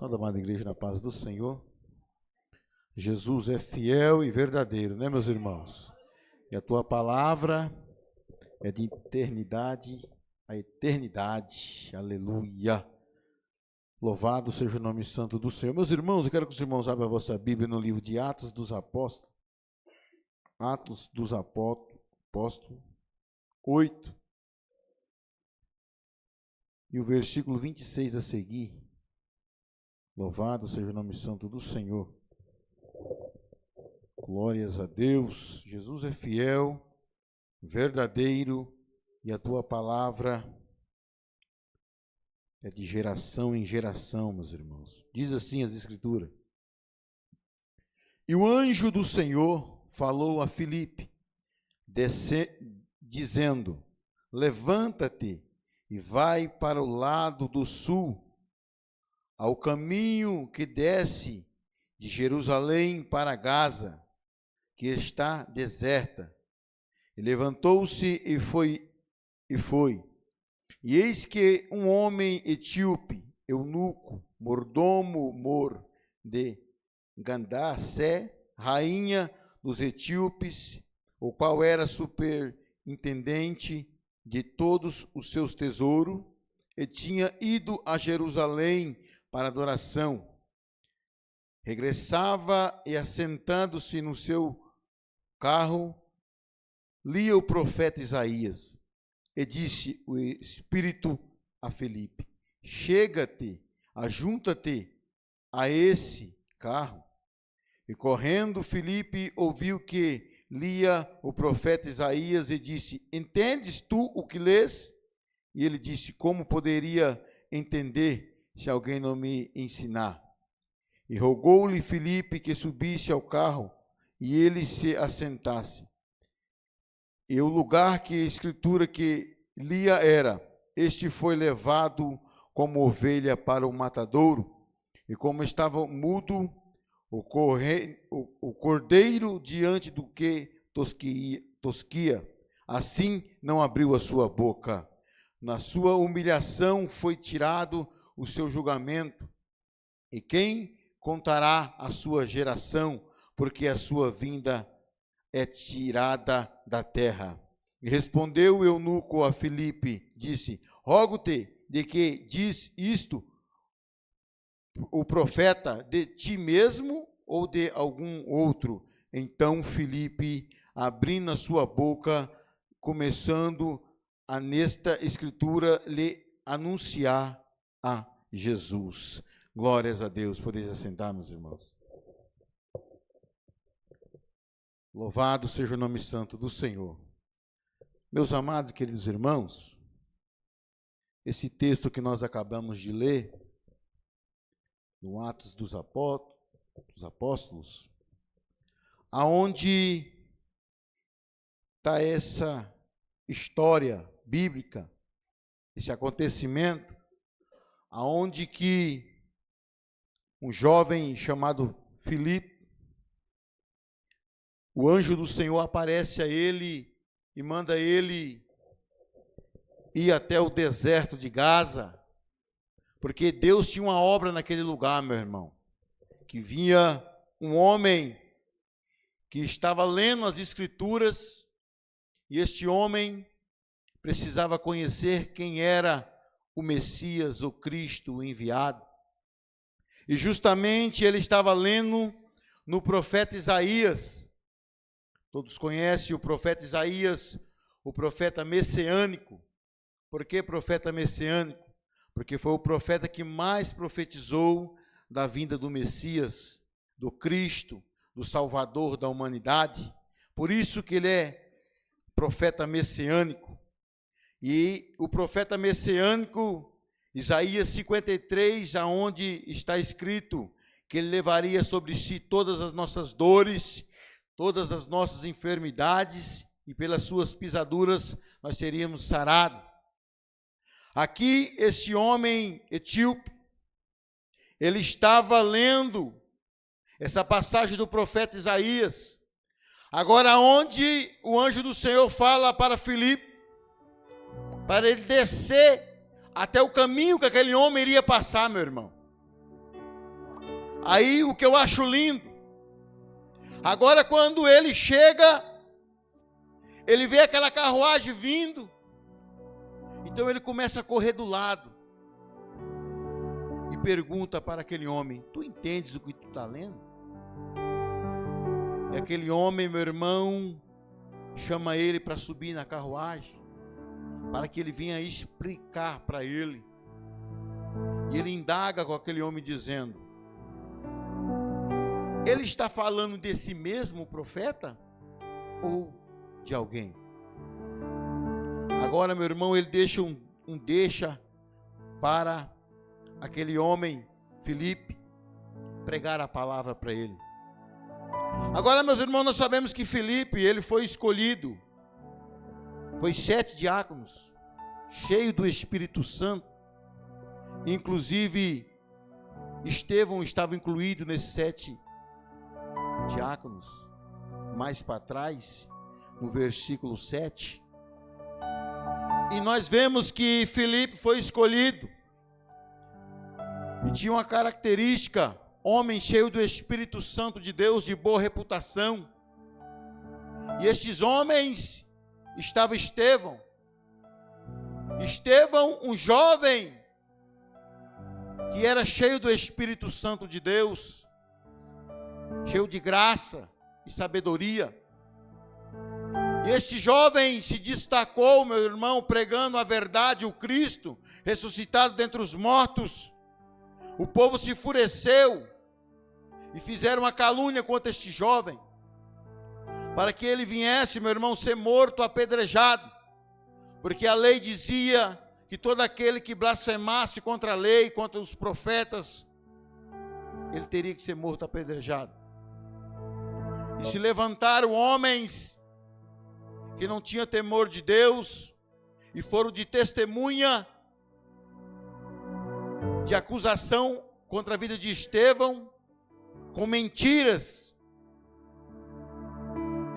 Toda amada igreja na paz do Senhor. Jesus é fiel e verdadeiro, né, meus irmãos? E a tua palavra é de eternidade a eternidade. Aleluia. Louvado seja o nome santo do Senhor. Meus irmãos, eu quero que os irmãos abram a vossa Bíblia no livro de Atos dos Apóstolos. Atos dos Apóstolos 8. E o versículo 26 a seguir. Louvado seja o nome santo do Senhor. Glórias a Deus. Jesus é fiel, verdadeiro, e a tua palavra é de geração em geração, meus irmãos. Diz assim as Escrituras. E o anjo do Senhor falou a Filipe, dizendo: levanta-te e vai para o lado do sul, ao caminho que desce de Jerusalém para Gaza, que está deserta. E levantou-se e foi. E eis que um homem etíope, eunuco, mordomo de Candace, rainha dos etíopes, o qual era superintendente de todos os seus tesouros, e tinha ido a Jerusalém para adoração. Regressava e, assentando-se no seu carro, lia o profeta Isaías. E disse o Espírito a Filipe: chega-te, ajunta-te a esse carro. E correndo, Filipe ouviu que lia o profeta Isaías e disse: entendes tu o que lês? E ele disse: como poderia entender se alguém não me ensinar? E rogou-lhe Filipe que subisse ao carro e ele se assentasse. E o lugar que a escritura que lia era: este foi levado como ovelha para o matadouro, e como estava mudo o cordeiro diante do que tosquia, assim não abriu a sua boca. Na sua humilhação foi tirado o seu julgamento. E quem contará a sua geração, porque a sua vinda é tirada da terra? E respondeu o eunuco a Filipe, disse: rogo-te de que diz isto o profeta, de ti mesmo ou de algum outro? Então Filipe, abrindo a sua boca, começando a nesta escritura lhe anunciar a Jesus. Glórias a Deus. Podeis assentar, meus irmãos. Louvado seja o nome santo do Senhor. Meus amados e queridos irmãos, esse texto que nós acabamos de ler, no Atos dos Apóstolos, aonde está essa história bíblica, esse acontecimento, aonde que um jovem chamado Filipe, o anjo do Senhor aparece a ele e manda ele ir até o deserto de Gaza, porque Deus tinha uma obra naquele lugar, meu irmão, que vinha um homem que estava lendo as Escrituras, e este homem precisava conhecer quem era o Messias, o Cristo, o enviado. E justamente ele estava lendo no profeta Isaías. Todos conhecem o profeta Isaías, o profeta messiânico. Por que profeta messiânico? Porque foi o profeta que mais profetizou da vinda do Messias, do Cristo, do Salvador da humanidade. Por isso que ele é profeta messiânico. E o profeta messiânico, Isaías 53, aonde está escrito que ele levaria sobre si todas as nossas dores, todas as nossas enfermidades, e pelas suas pisaduras nós seríamos sarados. Aqui, esse homem etíope, ele estava lendo essa passagem do profeta Isaías. Agora, onde o anjo do Senhor fala para Filipe, para ele descer até o caminho que aquele homem iria passar, meu irmão. Aí o que eu acho lindo, agora quando ele chega, ele vê aquela carruagem vindo, então ele começa a correr do lado e pergunta para aquele homem: tu entendes o que tu está lendo? E aquele homem, meu irmão, chama ele para subir na carruagem, para que ele venha explicar para ele. E ele indaga com aquele homem dizendo: ele está falando desse mesmo profeta ou de alguém? Agora, meu irmão, ele deixa deixa para aquele homem, Filipe, pregar a palavra para ele. Agora, meus irmãos, nós sabemos que Filipe, ele foi escolhido, foi 7 diáconos, cheio do Espírito Santo. Inclusive, Estevão estava incluído nesses 7 diáconos. Mais para trás, no versículo 7. E nós vemos que Filipe foi escolhido. E tinha uma característica: homem cheio do Espírito Santo de Deus, de boa reputação. E estes homens, estava Estevão. Estevão, um jovem, que era cheio do Espírito Santo de Deus, cheio de graça e sabedoria. E este jovem se destacou, meu irmão, pregando a verdade, o Cristo ressuscitado dentre os mortos. O povo se enfureceu e fizeram uma calúnia contra este jovem, para que ele viesse, meu irmão, ser morto, apedrejado, porque a lei dizia que todo aquele que blasfemasse contra a lei, contra os profetas, ele teria que ser morto, apedrejado. E se levantaram homens que não tinham temor de Deus e foram de testemunha, de acusação contra a vida de Estevão, com mentiras.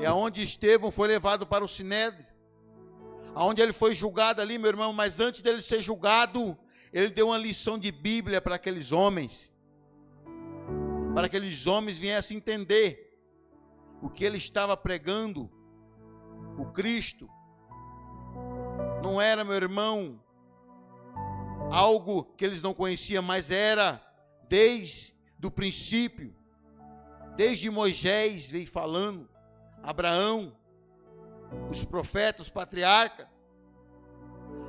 É aonde Estevão foi levado para o Sinédrio, aonde ele foi julgado ali, meu irmão. Mas antes dele ser julgado, ele deu uma lição de Bíblia para aqueles homens, para que aqueles homens viessem entender o que ele estava pregando. O Cristo não era, meu irmão, algo que eles não conheciam, mas era desde o princípio, desde Moisés veio falando, Abraão, os profetas, os patriarcas,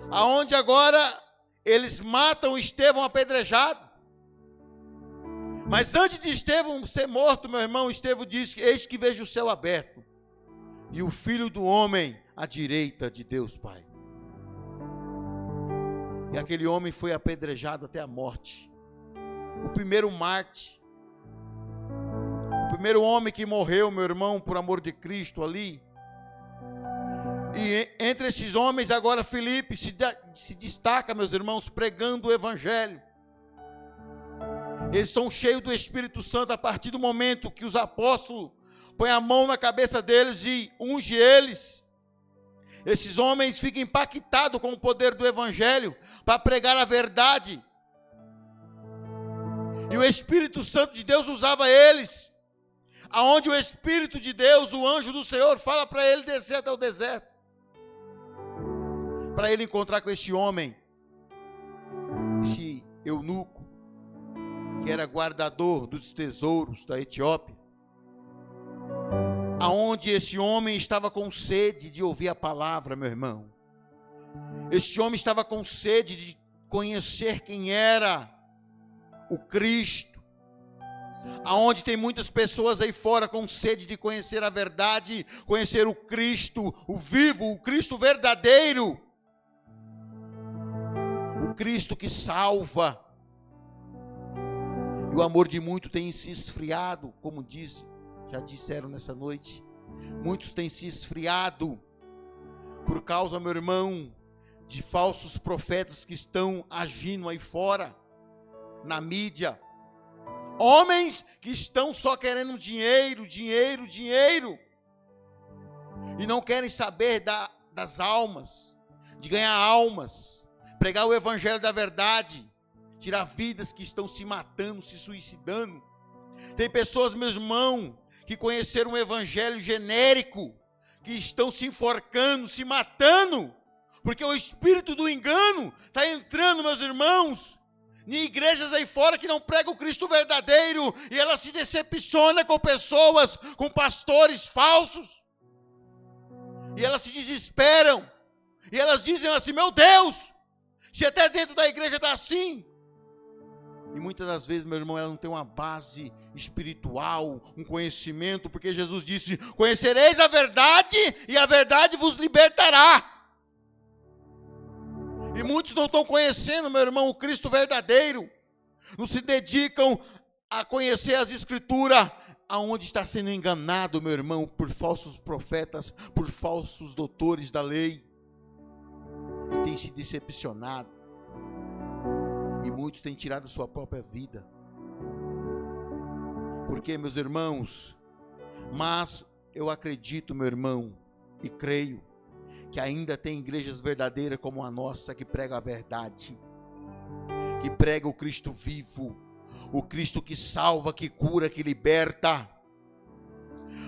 aonde agora eles matam Estevão apedrejado. Mas antes de Estevão ser morto, meu irmão, Estevão diz: eis que vejo o céu aberto e o Filho do Homem à direita de Deus Pai. E aquele homem foi apedrejado até a morte. O primeiro mártir, o primeiro homem que morreu, meu irmão, por amor de Cristo ali. E entre esses homens agora Filipe se destaca, meus irmãos, pregando o Evangelho. Eles são cheios do Espírito Santo a partir do momento que os apóstolos põem a mão na cabeça deles e unge eles. Esses homens ficam impactados com o poder do Evangelho para pregar a verdade. E o Espírito Santo de Deus usava eles. Aonde o Espírito de Deus, o anjo do Senhor, fala para ele descer até o deserto, para ele encontrar com esse homem, esse eunuco, que era guardador dos tesouros da Etiópia, aonde esse homem estava com sede de ouvir a palavra, meu irmão. Esse homem estava com sede de conhecer quem era o Cristo. Aonde tem muitas pessoas aí fora com sede de conhecer a verdade, conhecer o Cristo, o vivo, o Cristo verdadeiro, o Cristo que salva. E o amor de muitos tem se esfriado, como já disseram nessa noite. Muitos têm se esfriado por causa, meu irmão, de falsos profetas que estão agindo aí fora, na mídia. Homens que estão só querendo dinheiro, dinheiro, dinheiro. E não querem saber das almas, de ganhar almas, pregar o Evangelho da verdade, tirar vidas que estão se matando, se suicidando. Tem pessoas, meu irmão, que conheceram um evangelho genérico, que estão se enforcando, se matando, porque o espírito do engano está entrando, meus irmãos, em igrejas aí fora que não pregam o Cristo verdadeiro, e ela se decepciona com pessoas, com pastores falsos, e elas se desesperam, e elas dizem assim: meu Deus, se até dentro da igreja está assim. E muitas das vezes, meu irmão, ela não tem uma base espiritual, um conhecimento, porque Jesus disse: conhecereis a verdade e a verdade vos libertará. E muitos não estão conhecendo, meu irmão, o Cristo verdadeiro, não se dedicam a conhecer as Escrituras, aonde está sendo enganado, meu irmão, por falsos profetas, por falsos doutores da lei, e tem se decepcionado. E muitos têm tirado sua própria vida. Por quê, meus irmãos? Mas eu acredito, meu irmão, e creio, que ainda tem igrejas verdadeiras como a nossa, que prega a verdade, que prega o Cristo vivo, o Cristo que salva, que cura, que liberta.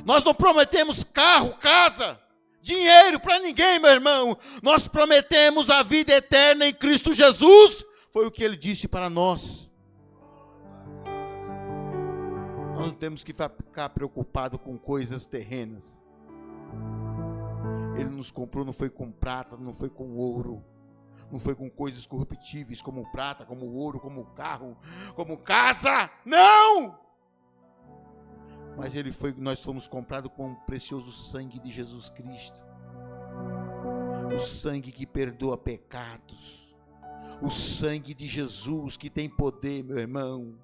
Nós não prometemos carro, casa, dinheiro para ninguém, meu irmão. Nós prometemos a vida eterna em Cristo Jesus. Foi o que ele disse para nós. Nós não temos que ficar preocupados com coisas terrenas. Ele nos comprou, não foi com prata, não foi com ouro, não foi com coisas corruptíveis, como prata, como ouro, como carro, como casa, não! Mas nós fomos comprados com o precioso sangue de Jesus Cristo, o sangue que perdoa pecados, o sangue de Jesus que tem poder, meu irmão.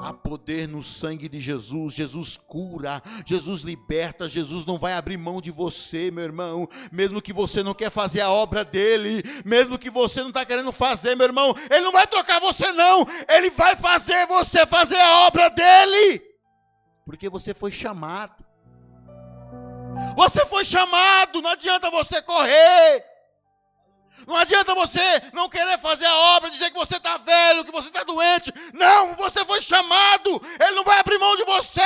Há poder no sangue de Jesus. Jesus cura, Jesus liberta. Jesus não vai abrir mão de você, meu irmão. Mesmo que você não quer fazer a obra dele, mesmo que você não está querendo fazer, meu irmão, ele não vai trocar você não. Ele vai fazer você fazer a obra dele, porque você foi chamado. Você foi chamado. Não adianta você correr, não adianta você não querer fazer a obra, dizer que você está velho, que você está doente. Não, você foi chamado. Ele não vai abrir mão de você.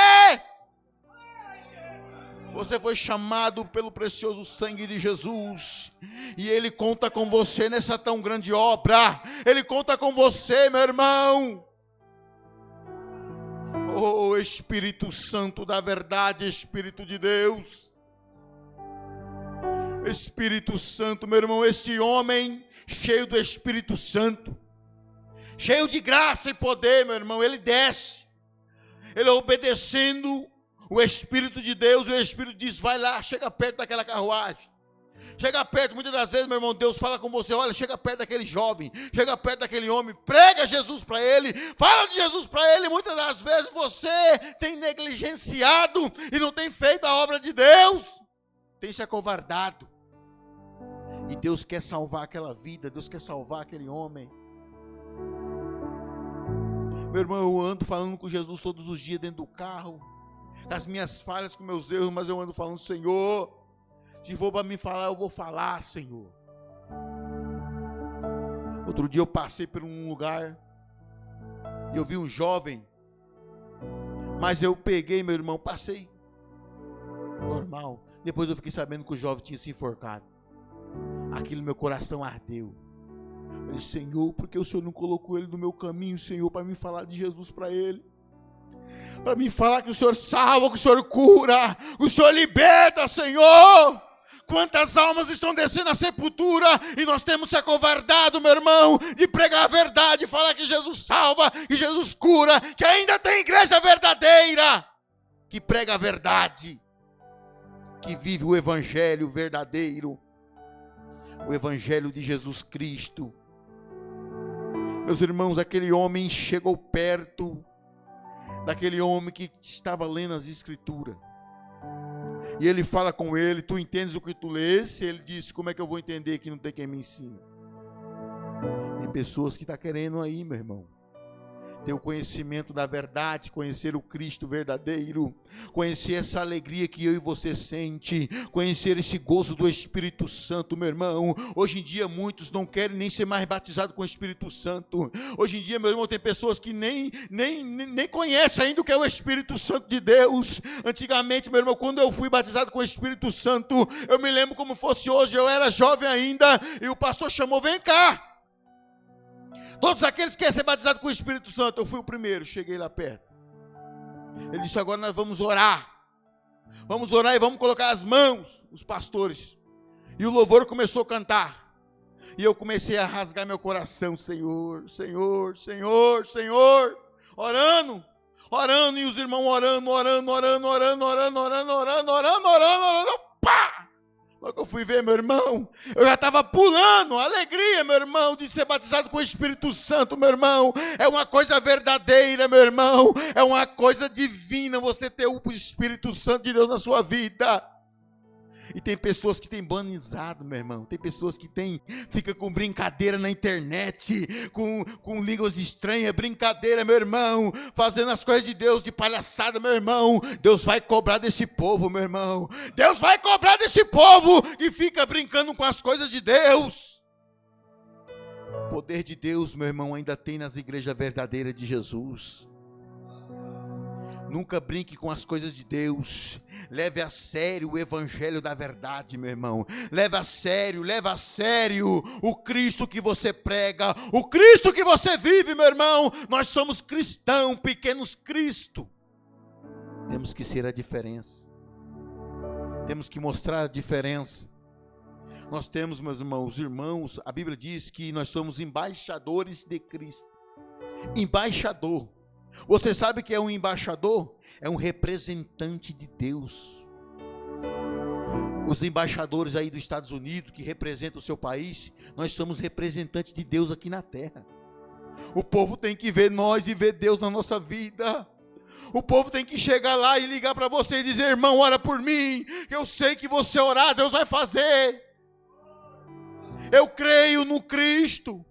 Você foi chamado pelo precioso sangue de Jesus. E Ele conta com você nessa tão grande obra. Ele conta com você, meu irmão. Oh, Espírito Santo da verdade, Espírito de Deus. Espírito Santo, meu irmão, este homem cheio do Espírito Santo, cheio de graça e poder, meu irmão, ele desce, ele obedecendo o Espírito de Deus, e o Espírito diz: vai lá, chega perto daquela carruagem, chega perto. Muitas das vezes, meu irmão, Deus fala com você: olha, chega perto daquele jovem, chega perto daquele homem, prega Jesus para ele, fala de Jesus para ele. Muitas das vezes você tem negligenciado e não tem feito a obra de Deus, tem se acovardado. E Deus quer salvar aquela vida, Deus quer salvar aquele homem. Meu irmão, eu ando falando com Jesus todos os dias dentro do carro, com as minhas falhas, com meus erros, mas eu ando falando: Senhor, se for para me falar, eu vou falar, Senhor. Outro dia eu passei por um lugar e eu vi um jovem, mas eu peguei, meu irmão, passei normal. Depois eu fiquei sabendo que o jovem tinha se enforcado. Aquilo meu coração ardeu. Eu falei: Senhor, por que o Senhor não colocou ele no meu caminho, Senhor, para me falar de Jesus para ele? Para me falar que o Senhor salva, que o Senhor cura, que o Senhor liberta, Senhor. Quantas almas estão descendo à sepultura e nós temos se acovardado, meu irmão, de pregar a verdade, falar que Jesus salva, que Jesus cura, que ainda tem igreja verdadeira, que prega a verdade, que vive o evangelho verdadeiro, o evangelho de Jesus Cristo. Meus irmãos, aquele homem chegou perto daquele homem que estava lendo as Escrituras, e ele fala com ele: tu entendes o que tu lês? Ele disse: como é que eu vou entender que não tem quem me ensina? Tem pessoas que estão querendo aí, meu irmão, ter o conhecimento da verdade, conhecer o Cristo verdadeiro, conhecer essa alegria que eu e você sente, conhecer esse gozo do Espírito Santo, meu irmão. Hoje em dia muitos não querem nem ser mais batizados com o Espírito Santo. Hoje em dia, meu irmão, tem pessoas que nem conhecem ainda o que é o Espírito Santo de Deus. Antigamente, meu irmão, quando eu fui batizado com o Espírito Santo, eu me lembro como fosse hoje, eu era jovem ainda, e o pastor chamou, vem cá. Todos aqueles que querem ser batizados com o Espírito Santo, eu fui o primeiro, cheguei lá perto. Ele disse, agora nós vamos orar. Vamos orar e vamos colocar as mãos, os pastores. E o louvor começou a cantar. E eu comecei a rasgar meu coração, Senhor, Senhor, Senhor, Senhor. Orando, e os irmãos orando, pá! Logo eu fui ver, meu irmão, eu já estava pulando, alegria, meu irmão, de ser batizado com o Espírito Santo, meu irmão, é uma coisa verdadeira, meu irmão, é uma coisa divina você ter o Espírito Santo de Deus na sua vida. E tem pessoas que têm banizado, meu irmão. Tem pessoas que fica com brincadeira na internet, com línguas estranhas, brincadeira, meu irmão, fazendo as coisas de Deus de palhaçada, meu irmão. Deus vai cobrar desse povo, meu irmão. Deus vai cobrar desse povo que fica brincando com as coisas de Deus. O poder de Deus, meu irmão, ainda tem nas igrejas verdadeiras de Jesus. Nunca brinque com as coisas de Deus. Leve a sério o evangelho da verdade, meu irmão. Leve a sério o Cristo que você prega, o Cristo que você vive, meu irmão. Nós somos cristãos, pequenos Cristo. Temos que ser a diferença. Temos que mostrar a diferença. Nós temos, meus irmãos, a Bíblia diz que nós somos embaixadores de Cristo. Embaixador. Você sabe o que é um embaixador? É um representante de Deus. Os embaixadores aí dos Estados Unidos, que representam o seu país, nós somos representantes de Deus aqui na terra. O povo tem que ver nós e ver Deus na nossa vida. O povo tem que chegar lá e ligar para você e dizer, irmão, ora por mim. Eu sei que você orar, Deus vai fazer. Eu creio no Cristo.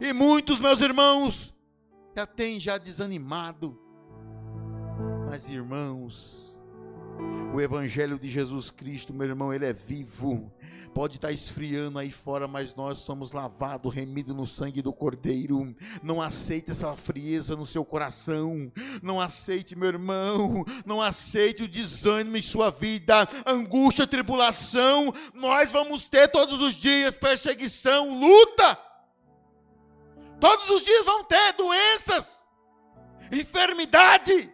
E muitos, meus irmãos, já desanimado. Mas, irmãos, o evangelho de Jesus Cristo, meu irmão, ele é vivo. Pode estar esfriando aí fora, mas nós somos lavados, remidos no sangue do Cordeiro. Não aceite essa frieza no seu coração. Não aceite, meu irmão, não aceite o desânimo em sua vida, angústia, tribulação. Nós vamos ter todos os dias perseguição, luta. Todos os dias vão ter doenças, enfermidade,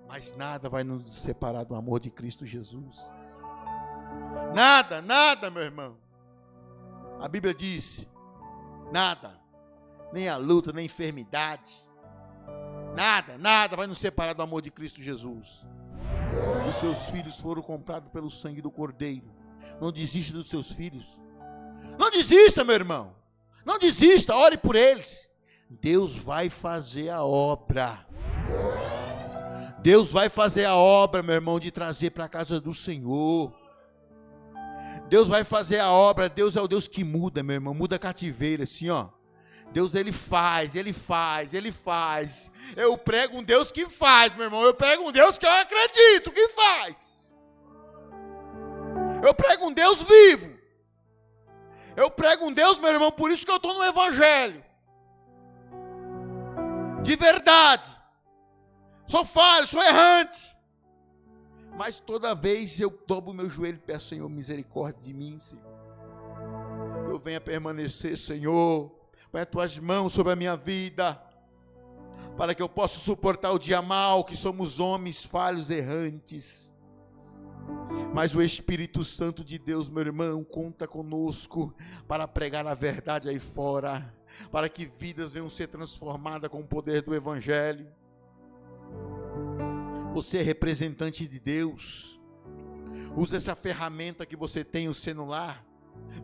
mas nada vai nos separar do amor de Cristo Jesus. Nada, meu irmão. A Bíblia diz, nada, nem a luta, nem a enfermidade, nada vai nos separar do amor de Cristo Jesus. Os seus filhos foram comprados pelo sangue do Cordeiro. Não desista dos seus filhos. Não desista, meu irmão. Não desista, ore por eles. Deus vai fazer a obra. Deus vai fazer a obra, meu irmão, de trazer para a casa do Senhor. Deus vai fazer a obra. Deus é o Deus que muda, meu irmão. Muda cativeiro, assim, ó. Deus, ele faz. Eu prego um Deus que faz, meu irmão. Eu prego um Deus que eu acredito que faz. Eu prego um Deus vivo. Eu prego um Deus, meu irmão, por isso que eu estou no evangelho. De verdade. Sou falho, sou errante. Mas toda vez eu dobro o meu joelho e peço, Senhor, misericórdia de mim, Senhor. Que eu venha permanecer, Senhor. Põe as tuas mãos sobre a minha vida. Para que eu possa suportar o dia mal, que somos homens falhos, errantes. Mas o Espírito Santo de Deus, meu irmão, conta conosco para pregar a verdade aí fora, para que vidas venham ser transformadas com o poder do Evangelho. Você é representante de Deus. Usa essa ferramenta que você tem, o celular.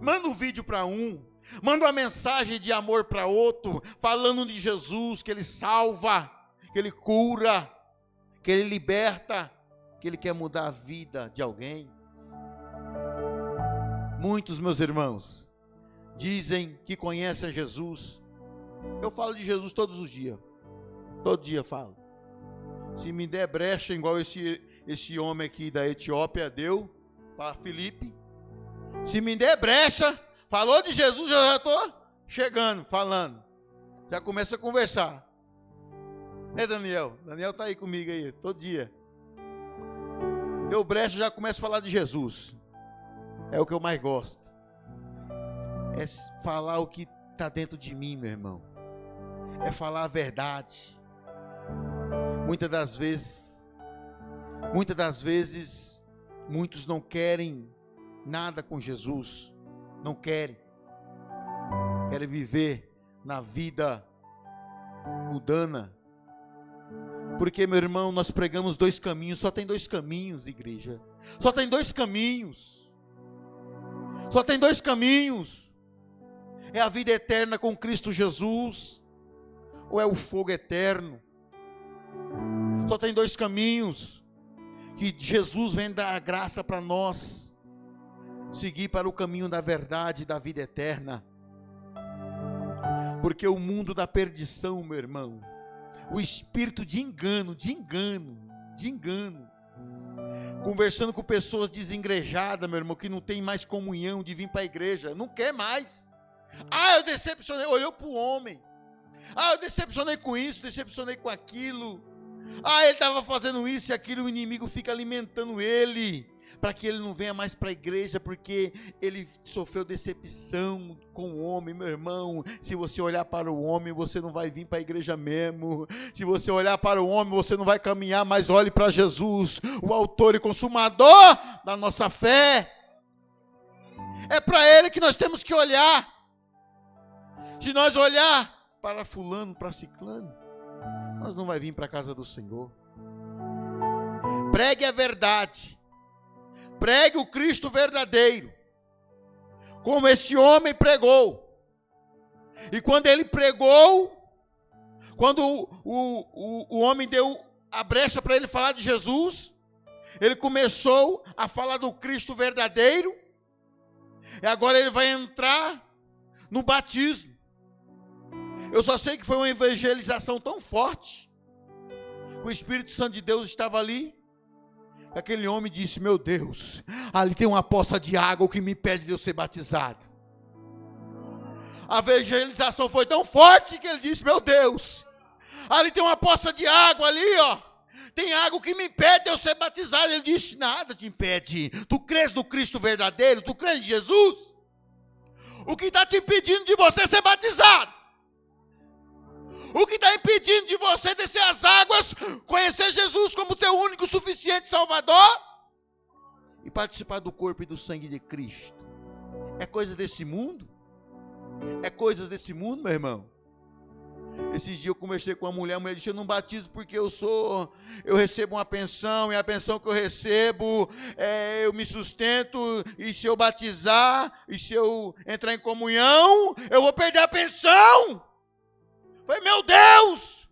Manda um vídeo para um, manda uma mensagem de amor para outro, falando de Jesus, que Ele salva, que Ele cura, que Ele liberta, que Ele quer mudar a vida de alguém. Muitos, meus irmãos, dizem que conhecem a Jesus. Eu falo de Jesus todos os dias. Todo dia falo. Se me der brecha, igual esse homem aqui da Etiópia deu para Filipe. Se me der brecha, falou de Jesus, eu já estou chegando, falando. Já começa a conversar. Né, Daniel? Daniel está aí comigo aí, todo dia. Deu brecha, já começa a falar de Jesus. É o que eu mais gosto. É falar o que está dentro de mim, meu irmão. É falar a verdade. Muitas das vezes, muitos não querem nada com Jesus. Não querem. Querem viver na vida mundana. Porque, meu irmão, nós pregamos 2 caminhos. Só tem 2 caminhos, igreja. Só tem 2 caminhos. Só tem 2 caminhos. É a vida eterna com Cristo Jesus, ou é o fogo eterno? Só tem 2 caminhos. Que Jesus vem dar a graça para nós seguir para o caminho da verdade e da vida eterna. Porque o mundo da perdição, meu irmão, o espírito de engano, conversando com pessoas desengrejadas, meu irmão, que não tem mais comunhão de vir para a igreja, não quer mais. Eu decepcionei, olhou para o homem. Eu decepcionei com isso, decepcionei com aquilo. Ele estava fazendo isso e aquilo, o inimigo fica alimentando ele, para que ele não venha mais para a igreja, porque ele sofreu decepção com o homem. Meu irmão, se você olhar para o homem, você não vai vir para a igreja mesmo. Se você olhar para o homem, você não vai caminhar, mas olhe para Jesus, o autor e consumador da nossa fé. É para ele que nós temos que olhar. Se nós olhar para fulano, para ciclano, nós não vai vir para a casa do Senhor. Pregue a verdade. Pregue o Cristo verdadeiro, como esse homem pregou. E quando ele pregou, quando o homem deu a brecha para ele falar de Jesus, ele começou a falar do Cristo verdadeiro, e agora ele vai entrar no batismo. Eu só sei que foi uma evangelização tão forte, o Espírito Santo de Deus estava ali. Aquele homem disse: meu Deus, ali tem uma poça de água, o que me impede de eu ser batizado? A evangelização foi tão forte que ele disse: meu Deus, ali tem uma poça de água ali, ó. Tem água que me impede de eu ser batizado. Ele disse: nada te impede. Tu crês no Cristo verdadeiro? Tu crês em Jesus? O que está te impedindo de você ser batizado? O que está impedindo de você descer as águas, conhecer Jesus como teu único, suficiente Salvador e participar do corpo e do sangue de Cristo? É coisa desse mundo? É coisas desse mundo, meu irmão? Esses dias eu conversei com uma mulher, a mulher disse: eu não batizo porque eu recebo uma pensão, e a pensão que eu recebo, eu me sustento, e se eu batizar, e se eu entrar em comunhão, eu vou perder a pensão. Falei: meu Deus,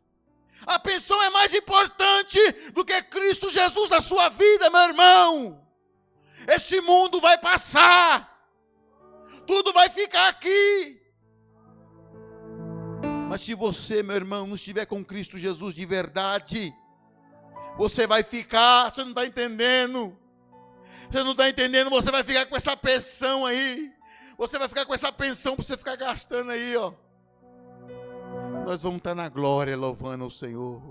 a pensão é mais importante do que Cristo Jesus na sua vida, meu irmão. Esse mundo vai passar, tudo vai ficar aqui. Mas se você, meu irmão, não estiver com Cristo Jesus de verdade, você vai ficar, você não está entendendo. Você não está entendendo, você vai ficar com essa pensão aí. Você vai ficar com essa pensão para você ficar gastando aí, ó. Nós vamos estar na glória louvando o Senhor.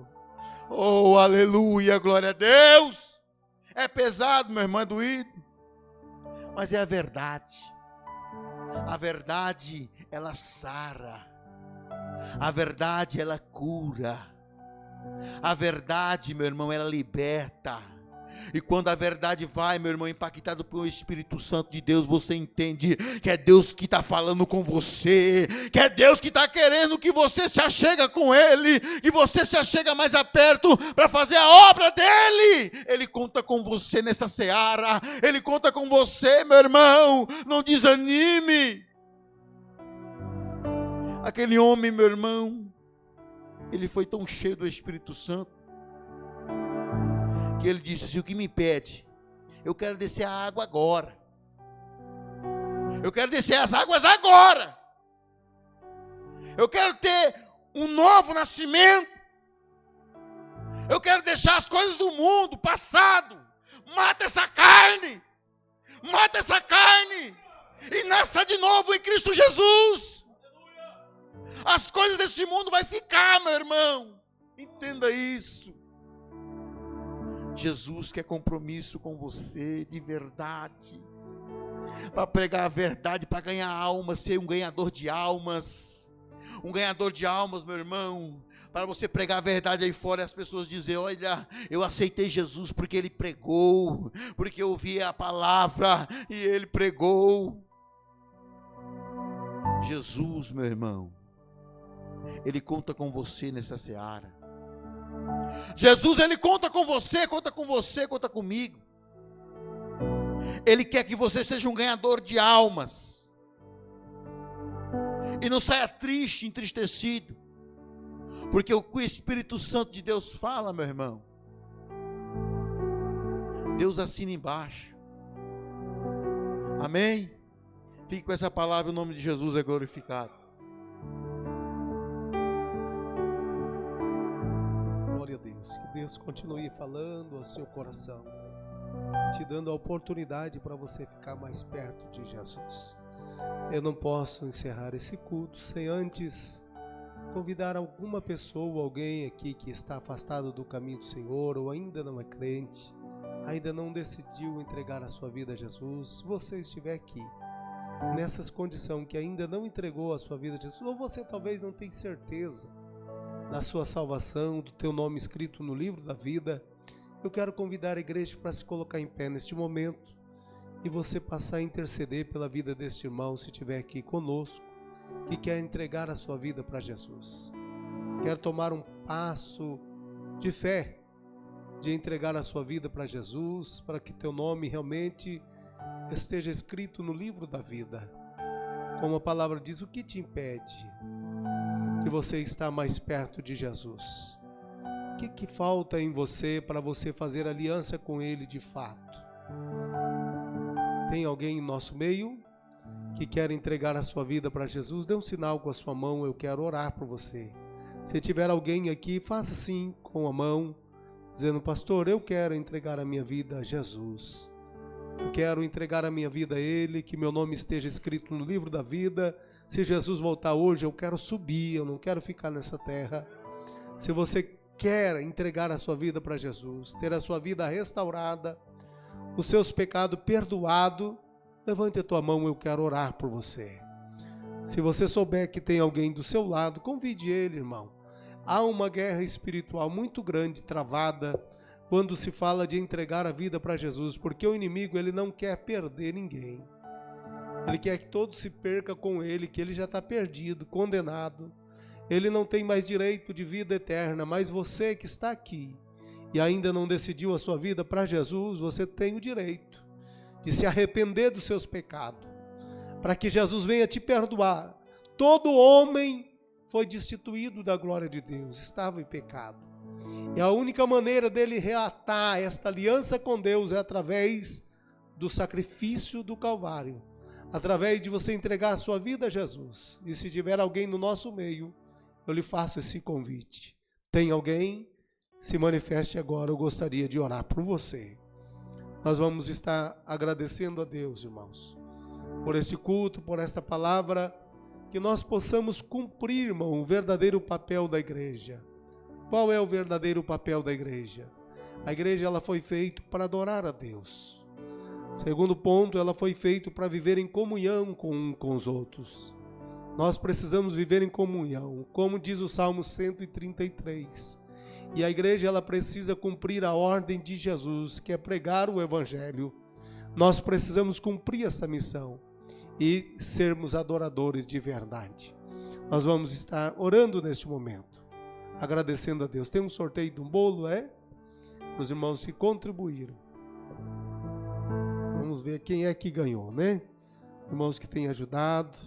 Oh, aleluia, glória a Deus. É pesado, meu irmão, é doído, mas é a verdade. A verdade, ela sara. A verdade, ela cura. A verdade, meu irmão, ela liberta. E quando a verdade vai, meu irmão, impactado pelo Espírito Santo de Deus, você entende que é Deus que está falando com você, que é Deus que está querendo que você se achega com Ele, que você se achega mais a perto para fazer a obra dEle. Ele conta com você nessa seara, Ele conta com você, meu irmão, não desanime. Aquele homem, meu irmão, ele foi tão cheio do Espírito Santo, que ele disse assim: o que me impede? Eu quero descer a água agora. Eu quero descer as águas agora. Eu quero ter um novo nascimento. quero deixar as coisas do mundo, passado. Mata essa carne. Mata essa carne. E nasça de novo em Cristo Jesus. As coisas desse mundo vai ficar, meu irmão. Entenda isso. Jesus quer compromisso com você de verdade. Para pregar a verdade, para ganhar almas, ser um ganhador de almas. Um ganhador de almas, meu irmão. Para você pregar a verdade aí fora e as pessoas dizem: olha, eu aceitei Jesus porque ele pregou, porque eu ouvi a palavra e ele pregou. Jesus, meu irmão, ele conta com você nessa seara. Jesus, ele conta com você, conta comigo. Ele quer que você seja um ganhador de almas. E não saia triste, entristecido. Porque o que o Espírito Santo de Deus fala, meu irmão, Deus assina embaixo. Amém? Fique com essa palavra, o nome de Jesus é glorificado. Glória a Deus. Que Deus continue falando ao seu coração, te dando a oportunidade para você ficar mais perto de Jesus. Eu não posso encerrar esse culto sem antes convidar alguma pessoa, alguém aqui que está afastado do caminho do Senhor, ou ainda não é crente, ainda não decidiu entregar a sua vida a Jesus. Se você estiver aqui nessas condições que ainda não entregou a sua vida a Jesus, ou você talvez não tenha certeza da sua salvação, do teu nome escrito no livro da vida, eu quero convidar a igreja para se colocar em pé neste momento e você passar a interceder pela vida deste irmão, se estiver aqui conosco, que quer entregar a sua vida para Jesus. Quer tomar um passo de fé, de entregar a sua vida para Jesus, para que teu nome realmente esteja escrito no livro da vida. Como a palavra diz, o que te impede de você estar mais perto de Jesus? O que falta em você para você fazer aliança com Ele de fato? Tem alguém em nosso meio que quer entregar a sua vida para Jesus? Dê um sinal com a sua mão, eu quero orar por você. Se tiver alguém aqui, faça assim com a mão, dizendo: pastor, eu quero entregar a minha vida a Jesus. Eu quero entregar a minha vida a Ele, que meu nome esteja escrito no livro da vida. Se Jesus voltar hoje, eu quero subir, eu não quero ficar nessa terra. Se você quer entregar a sua vida para Jesus, ter a sua vida restaurada, os seus pecados perdoados, levante a tua mão, eu quero orar por você. Se você souber que tem alguém do seu lado, convide ele, irmão. Há uma guerra espiritual muito grande travada quando se fala de entregar a vida para Jesus, porque o inimigo, ele não quer perder ninguém. Ele quer que todos se perca com ele, que ele já está perdido, condenado. Ele não tem mais direito de vida eterna, mas você que está aqui e ainda não decidiu a sua vida para Jesus, você tem o direito de se arrepender dos seus pecados, para que Jesus venha te perdoar. Todo homem foi destituído da glória de Deus, estava em pecado. E a única maneira dele reatar esta aliança com Deus é através do sacrifício do Calvário, através de você entregar a sua vida a Jesus. E se tiver alguém no nosso meio, eu lhe faço esse convite. Tem alguém? Se manifeste agora, eu gostaria de orar por você. Nós vamos estar agradecendo a Deus, irmãos, por este culto, por esta palavra, que nós possamos cumprir, irmão, o verdadeiro papel da igreja. Qual é o verdadeiro papel da igreja? A igreja, ela foi feita para adorar a Deus. Segundo ponto, ela foi feita para viver em comunhão com os outros. Nós precisamos viver em comunhão, como diz o Salmo 133. E a igreja, ela precisa cumprir a ordem de Jesus, que é pregar o evangelho. Nós precisamos cumprir essa missão e sermos adoradores de verdade. Nós vamos estar orando neste momento, agradecendo a Deus. Tem um sorteio de um bolo, para os irmãos que contribuíram. Vamos ver quem é que ganhou, né? Irmãos que têm ajudado,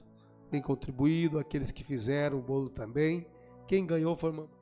têm contribuído, aqueles que fizeram o bolo também. Quem ganhou foi uma...